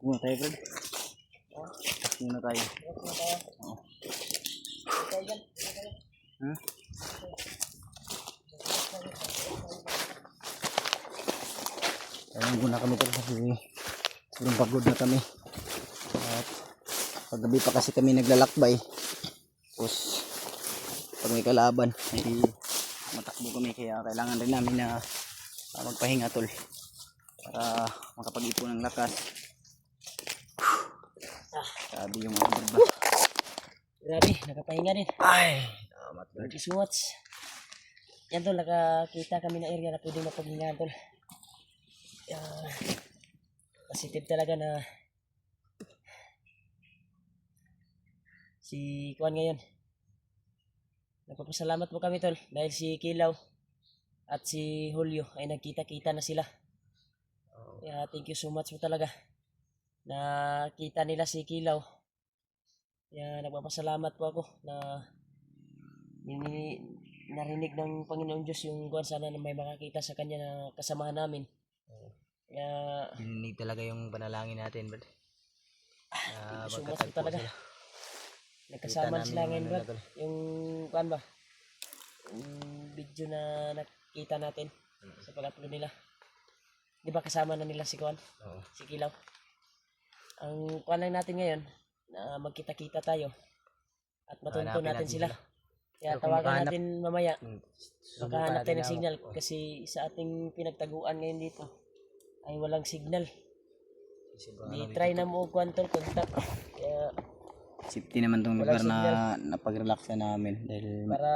muna tayo, Brad. Relax muna tayo. Oo. Hmm? Ayun muna kami tol kasi sobrang pagod na kami. At paggabi pa kasi kami naglalakbay. Tapos pag may kalaban ay matakbo kami kaya kailangan rin namin na magpahinga tol para makapag-ipon ng lakas. Sabi yung mga barba. Grabe, nakapahinga din. Ay, salamat Thank you so much. Yan tol, nakakita kami ng area na pwede mapaghingaan tol. Positive talaga na si Kuan ngayon. Nagpapasalamat po kami tol dahil si Kilaw at si Julio ay nagkita-kita na sila. Kaya thank you so much po talaga. Nakita nila si Kilaw. Kaya nagpapasalamat po ako na narinig ng Panginoon Diyos yung Kuan, sana na may makakita sa kanya na kasamahan namin. Kaya Dininig talaga yung panalangin natin, Brad. so much po talaga. Nagkasama sila ngayon, Brad. Yung Kuan ba? Yung video na nakita natin sa pag-upload nila. Di ba kasama na nila si Kuan? Oo. Si Kilaw. Ang Kuan lang natin ngayon na magkita-kita tayo at matunto natin sila. Kaya tawagan natin mamaya. Makahanap tayo ng signal kasi sa ating pinagtaguan ngayon dito ay walang signal. Di-try na mo Kuan tol, contact. Kaya safety naman tong lugar na napag-relaxa namin dahil para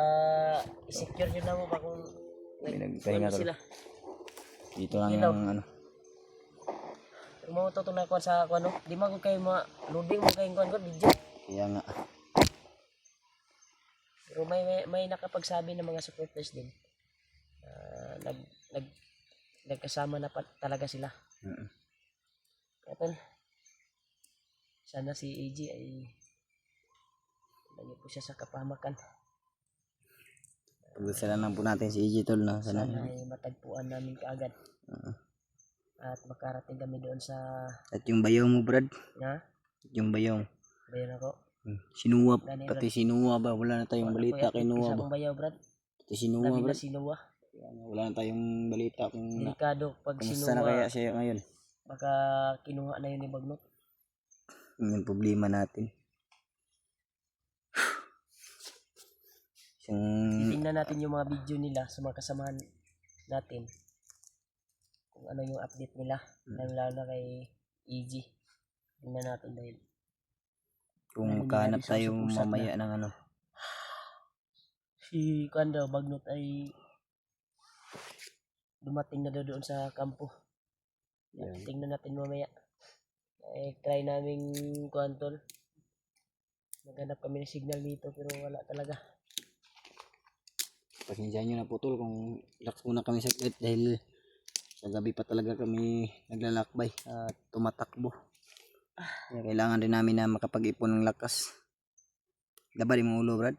i-secure yun na mo ba kung nagpahinga sila. Dito lang Ilaw. yung ano. Kung mo to na Kuan sa Kuan, di mo kayo loading mo kayong Kuan video. Kaya nga. Pero may nakapagsabi ng mga supporters din. Nagkasama na talaga sila. Kaya tol, sana si AG ay lagi po siya sa kapahamakan. Pagdasalan lang po natin si EJ tol na sana. Sana ay matagpuan namin kaagad. At makarating kami doon sa At yung bayaw mo, Brad. na Yung bayaw. bayan ako. Sinuwa, Gani, pati sinuwa ba? Wala na tayong balita kay Nuwa Isa ba? akong bayaw, Brad. Pati sinuwa, Labi na Brad. sinuwa. Wala na tayong balita kung Delikado pag kumusta na sinuwa. kaya siya ngayon. Baka kinuha na yun ni Bagnot. Yun yung problema natin. Titingnan natin yung mga video nila sa mga kasamahan natin. Kung ano yung update nila. Lalo na kay EG. Tingnan natin dahil Kung makahanap tayo mamaya ng ano. si Kanda Bagnot ay dumating na doon sa kampo. Tingnan natin mamaya. Try naming kuantol. Naghanap kami ng signal dito pero wala talaga. Pasensyahan nyo na po tol kung relax muna kami saglit dahil sa gabi pa talaga kami naglalakbay at tumatakbo. Kaya kailangan rin namin na makapag-ipon ng lakas. Labad yung ulo, Brad.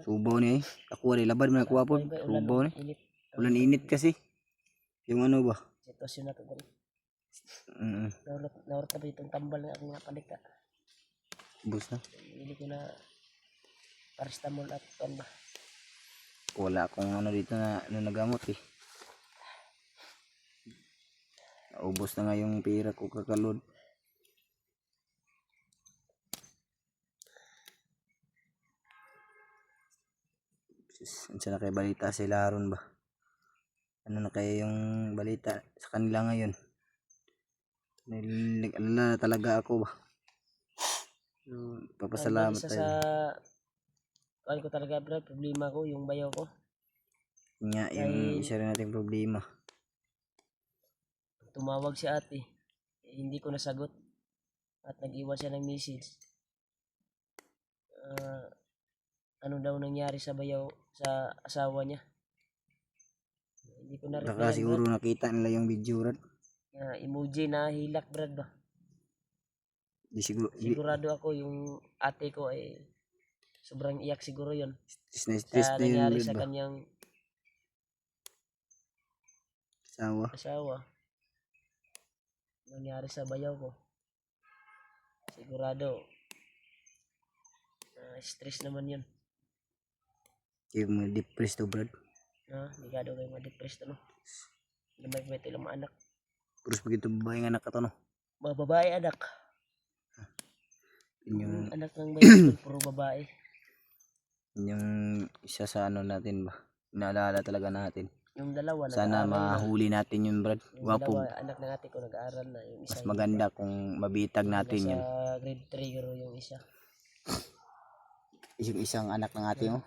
Subaw niya eh. Ako rin, labad mo na kuha po. Subaw niya. Ulan init kasi. Yung ano ba? Sitwasyon na ito. Naurot na ba itong tambal na akong napalika. Bus na. Hindi ko na paracetamol at pan ba. Wala akong ano dito na nagamot eh. Naubos na nga yung pira ko kakalod. Saan na kay balita sila Aaron ba? Ano na kaya yung balita sa kanila ngayon? Nag-alala na talaga ako ba? Papasalamat isa tayo. sa ko talaga bro, problema ko yung bayaw ko. Nga, yung isa rin nating problema. Tumawag si ate. Hindi ko nasagot. At nag-iwan siya ng message. Ano daw nangyari sa bayaw sa asawa niya. Hindi ko na Baka siguro nakita nila yung video, Brad. Emoji na hilak, Brad ba? Sigurado ako yung ate ko ay sobrang iyak siguro yun. Stress na nangyari yun, sa ba? kanyang Asawa. asawa. nangyari sa bayaw ko. Sigurado, stress naman yun. Yung mga depressed to brad. Ligado kayo ma-depressed ano. Lamay ko ito lang mga anak. Terus begitu babae nga anak ka to no. Mga babae anak. Yung Anak ng bayaw puro babae. yung isa sa ano natin ba. Inaalala talaga natin. Yung dalawa Sana nag-aaral na. mahuli natin yung brad. Yung Gwapo. dalawa, anak ng ate ko nag-aaral na. Yung isa Mas maganda kung mabitag natin yun. sa grade 3 pero yung isa. Yung isang anak ng ate mo.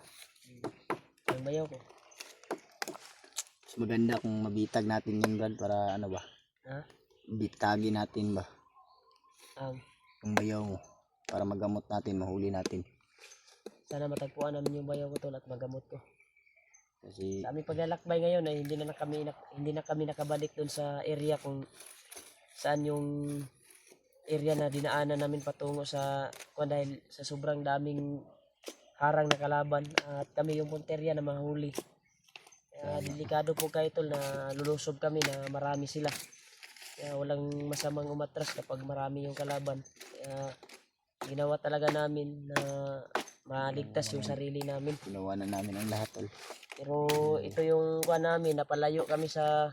Yung bayaw ko. Mas maganda kung mabitag natin yun brad para ano ba. Ha? Bitagin natin ba. Yung bayaw mo. Para magamot natin, mahuli natin. Sana matagpuan namin yung bayaw ko tol at magamot ko. Kasi Sa aming paglalakbay ngayon ay hindi na kami nakabalik doon sa area kung saan yung area na dinaanan namin patungo sa dahil sa sobrang daming harang na kalaban at kami yung punteriya na mahuli. Delikado po kayo tol na lulusob kami na marami sila. Kaya walang masamang umatras kapag marami yung kalaban. Kaya ginawa talaga namin na maligtas yung sarili namin. ginawa na namin ang lahat tol. Pero ito yung namin, napalayo kami sa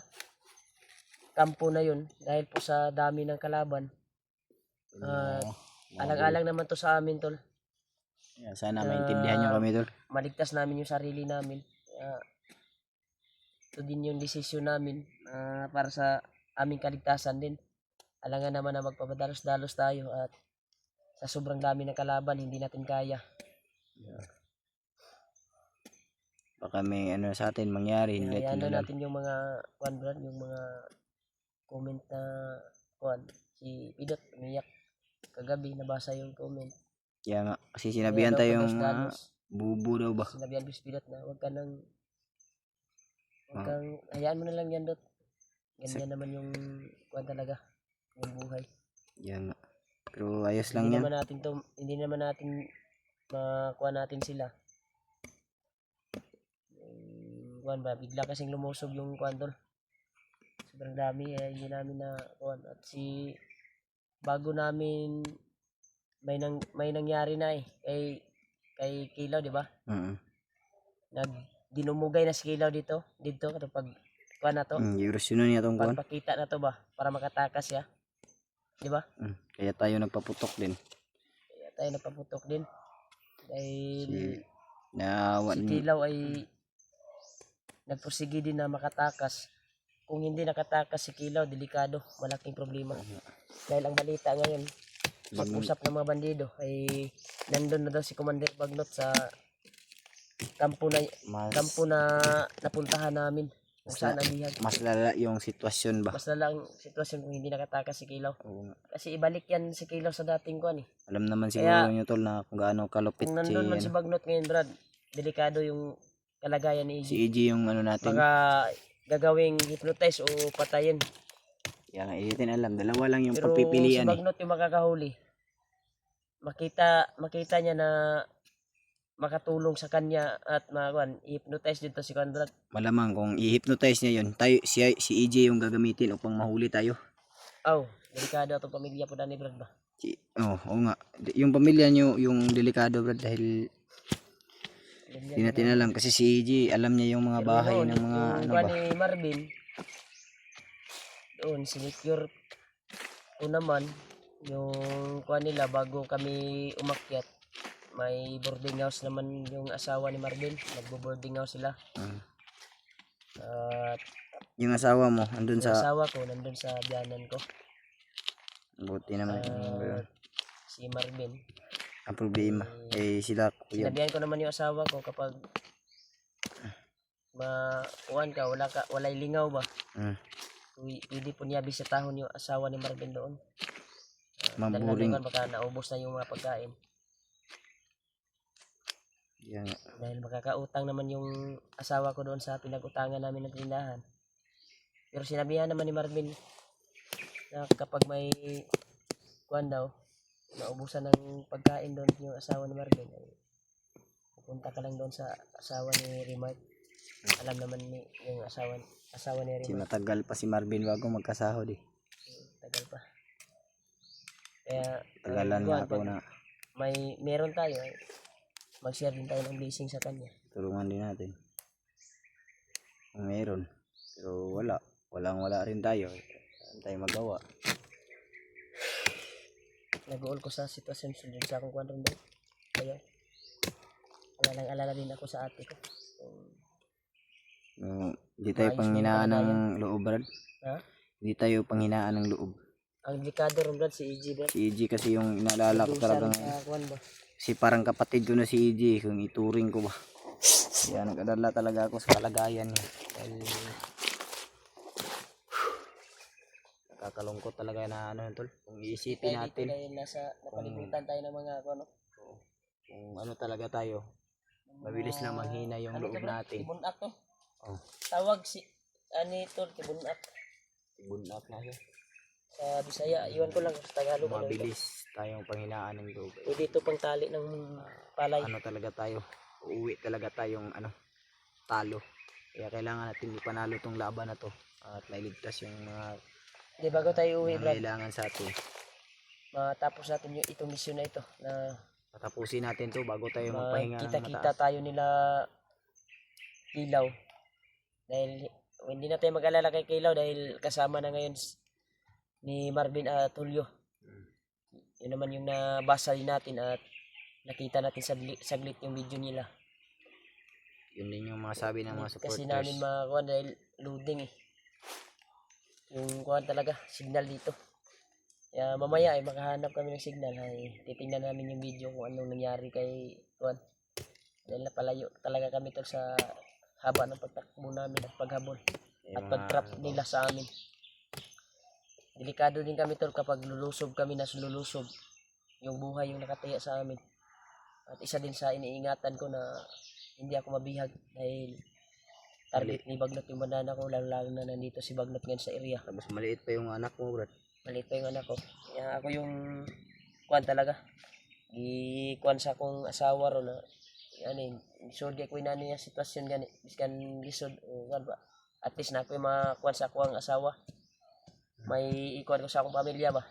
kampo na yun dahil po sa dami ng kalaban. Alang-alang naman to sa amin tol. Sana maintindihan nyo kami tol. Maligtas namin yung sarili namin. Ito din yung desisyon namin para sa aming kaligtasan din. Alangan naman na magpapadalos-dalos tayo at sa sobrang dami ng kalaban hindi natin kaya. Baka may ano sa atin mangyari. Hindi Hayaan natin na alam. natin yung mga yung mga comment na si Pidot umiyak kagabi, nabasa yung comment. Kaya nga, kasi sinabihan tayong padalos-dalos. bubo daw ba. Sinabihan ko si Pidot na huwag kang hayaan mo na lang yan Dot. Ganyan naman yung talaga yung buhay. Kaya nga. Pero ayos lang yan. Hindi naman natin makuha natin sila. Bigla kasing lumusog yung tol. Sobrang dami hindi namin na at bago namin may nangyari na kay Kilaw, di ba? Dinumugay na si Kilaw dito kapag na to. Erosyon niya tong kuwan. Pagpakita na to ba para makatakas siya. Di ba? Kaya tayo nagpaputok din. Dahil si Kilaw ay nagpursige din na makatakas. Kung hindi nakatakas si Kilaw, delikado, malaking problema. Dahil ang balita ngayon, usap ng mga bandido ay nandun na daw si Commander Bagnot sa kampo na napuntahan namin. Kung saan ang bihag. Mas lala yung sitwasyon ba? Mas lala ang sitwasyon kung hindi nakatakas si Kilaw. Kasi ibalik yan si Kilaw sa dating kuan. Alam naman siguro nyo tol na kung gaano kalupit kung nandun man si Bagnot ngayon Brad, delikado yung kalagayan ni EG. Si EG yung ano natin. Baka gagawing hypnotize o patayin. Kaya nga hindi natin alam. Dalawa lang yung Pero pagpipilian si Bagnot yung makakahuli. Makita niya na makatulong sa kanya at i-hypnotize dito si Conrad. Malamang kung i-hypnotize niya yun, si EJ yung gagamitin upang mahuli tayo. Delikado itong pamilya po ni Brad ba? Oo nga. Yung pamilya nyo yung delikado Brad dahil hindi natin alam kasi si EJ alam niya yung mga bahay ng mga ano ba. Ni Marvin doon sinecure ko naman yung nila bago kami umakyat. May boarding house naman yung asawa ni Marvin. Nagbo-boarding house sila. At yung asawa mo andun sa asawa ko nandun sa biyanan ko. Buti naman si Marvin. Ang problema sila kuya. Sinabihan ko naman yung asawa ko kapag walay lingaw ba? Pwede po niya bisitahon yung asawa ni Marvin doon. Maburing. Baka naubos na yung mga pagkain. Dahil makakautang naman yung asawa ko doon sa pinag-utangan namin ng tindahan. Pero sinabihan naman ni Marvin na kapag may naubusan ng pagkain doon yung asawa ni Marvin, pupunta ka lang doon sa asawa ni Remart. Alam naman ni yung asawa ni Remart. Matagal pa si Marvin bago magkasahod tagal pa. Kaya Tagalan nga ako pag na meron tayo, mag-share din tayo ng blessing sa kanya. tulungan din natin. Kung meron. Pero wala rin tayo. Saan tayo magawa? Nag-uol ko sa sitwasyon sunod sa akong kwan rin doon. Kaya alala din ako sa ate ko. Hindi tayo Maayos panghinaan yung ng loob, Brad. Ha? Hindi tayo panghinaan ng loob. Ang delikado rin Brad, si EG Brad. Si EG kasi yung inaalala ko talaga ngayon. Kwan ba? Kasi parang kapatid ko na si EG, kung ituring ko ba. Kaya nag-alala talaga ako sa kalagayan niya. Dahil nakakalungkot talaga na ano yun, tol. Kung iisipin Kaya dito natin dahil napalibutan tayo ng mga ano. kung ano talaga tayo, mabilis na manghina yung loob natin. Tibunak to. Oh, Tawag si tol, tibunak. bunak na siya. Sa Bisaya, iwan ko lang sa Tagalog. Mabilis tayong panghinaan ng loob. Pwede ito pang tali ng palay. Ano talaga tayo, uuwi talaga tayong talo. Kaya kailangan natin ipanalo tong laban na to at mailigtas yung mga Di bago tayo uwi Brad, kailangan sa atin. matapos natin itong misyon na ito na Patapusin natin to bago tayo magpahinga ng kita-kita mataas. tayo nila Kilaw. Dahil hindi na tayo mag-alala kay Kilaw dahil kasama na ngayon ni Marvin at Tulio. Yun naman yung nabasa din natin at nakita natin saglit yung video nila. Yun din yung masabi ng mga supporters. Kasi namin makakuha dahil loading eh. Yung kuha talaga, signal dito. Kaya mamaya ay makahanap kami ng signal ay titingnan namin yung video kung anong nangyari kay Juan. Dahil napalayo talaga kami tol sa haba ng pagtakbo namin at paghabol at pagtrap nila sa amin. Delikado din kami tol kapag lulusob kami na lulusob. Yung buhay yung nakataya sa amin. At isa din sa iniingatan ko na hindi ako mabihag dahil target ni Bagnot yung banana ko, lalo na nandito si Bagnot ngayon sa area. Tapos maliit pa yung anak mo, Brad. Maliit pa yung anak ko. Kaya ako yung kuwan talaga. Kuwan sa akong asawa ro na ano isod kay ko inani niya sitwasyon gani biskan lisod o kuwan ba. At least na ako yung makuwan sa akong asawa. May ikuwan ko sa akong pamilya ba.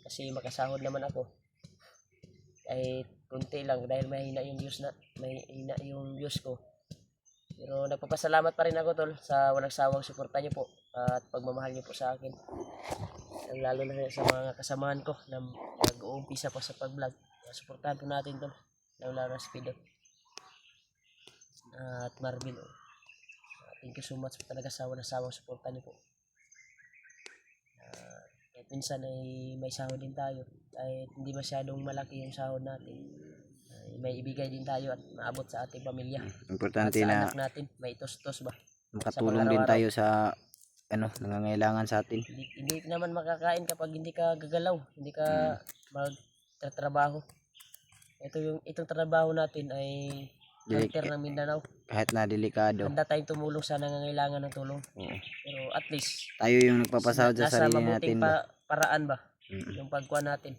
Kasi makasahod naman ako. Kahit kunti lang dahil mahina yung views ko. Pero nagpapasalamat pa rin ako tol sa walang sawang suporta niyo po at pagmamahal niyo po sa akin. Lalo na sa mga kasamahan ko na nag-uumpisa pa sa pag-vlog. Suportahan po natin tol. Lalo na Speedo. At Marvin. Thank you so much talaga sa walang sawang suporta niyo po. Kahit minsan ay may sahod din tayo. Kahit hindi masyadong malaki yung sahod natin. May ibigay din tayo at maabot sa ating pamilya. Importante at sa na anak natin, may tos-tos ba? makatulong din tayo sa nangangailangan sa atin. Hindi naman makakain kapag hindi ka gagalaw, hindi ka magtatrabaho. Itong trabaho natin ay hunter ng Mindanao. Kahit na delikado. Handa tayong tumulong sa nangangailangan ng tulong. Oo. Pero at least Tayo yung nagpapasahod sa sarili natin. Nasa mabuting paraan ba? Yung pagkuha natin.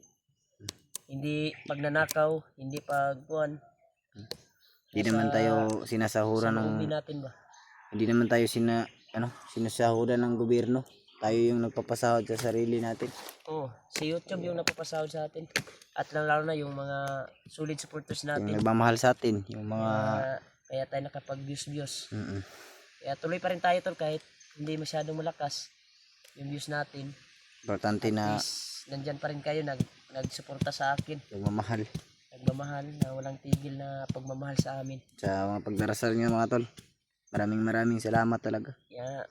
Hindi pagnanakaw, hindi pagkuhan. Hindi naman tayo sinasahuran ng natin ba? hindi naman tayo sinasahuran ng gobyerno. Tayo yung nagpapasahod sa sarili natin. Oo, si YouTube yung napapasahod sa atin. At lalo na yung mga solid supporters Yung natin. nagmamahal sa atin, yung mga Kaya tayo nakapag-views. mm-mm. Kaya tuloy pa rin tayo tol kahit hindi masyadong malakas yung views natin. Importante na Nandyan pa rin kayo nagsuporta sa akin. Nagmamahal na walang tigil na pagmamahal sa amin. Sa mga pagdarasal niyo mga tol. Maraming salamat talaga. Kaya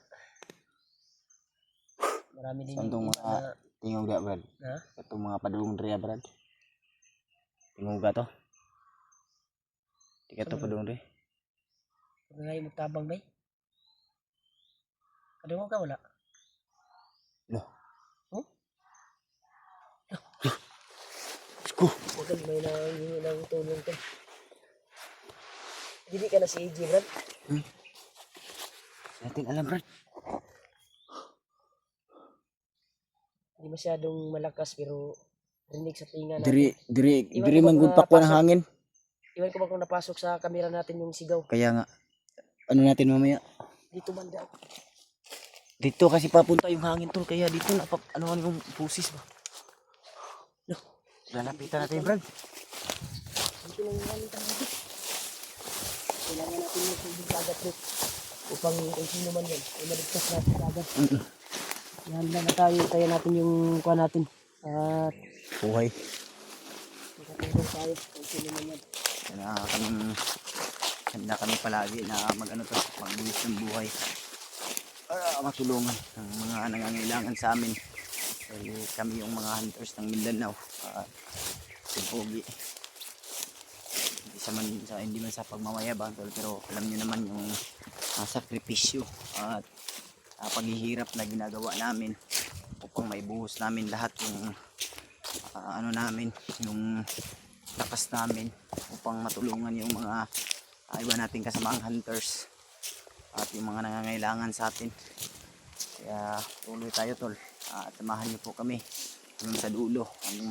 marami din Santong mga tinguga, Brad. Ha? Itong mga padung dre, Brad. Tinguga to. Tika to padung dre. Kung ngayon magtabang ba? Kadungo ka wala? No. Huh? Sko. Huwag may nangingi ng tulong to. Hindi ka na si AJ, Brad? Natin alam, Brad. Hindi masyadong malakas pero rinig sa tinga natin. Diri man gud pa ko ng hangin. Iwan ko ba kung napasok sa kamera natin yung sigaw? Kaya nga ano natin mamaya? Dito banda. Dito kasi papunta yung hangin tol, kaya dito na ano yung pusis ba. No. Lalapitan natin Brad. Dito lang yung hangin tayo. Kailangan natin magsilbing kagat bro. Upang kung sino man yan, ay maligtas natin kagat. Ihanda na tayo, tayo natin yung kuha natin. At Buhay. makatulong tayo kung sino man yan. Handa kami palagi na mag-ano to, magbuhis ng buhay. Para matulungan ng mga nangangailangan sa amin. Dahil kami yung mga hunters ng Mindanao. Pogi. Hindi man sa pagmamayabang tol, pero alam niyo naman yung sakripisyo at paghihirap na ginagawa namin upang maibuhos namin lahat yung namin, yung lakas namin upang matulungan yung mga iba nating kasamaang hunters at yung mga nangangailangan sa atin. Kaya tuloy tayo tol, at samahan niyo po kami hanggang sa dulo, hanggang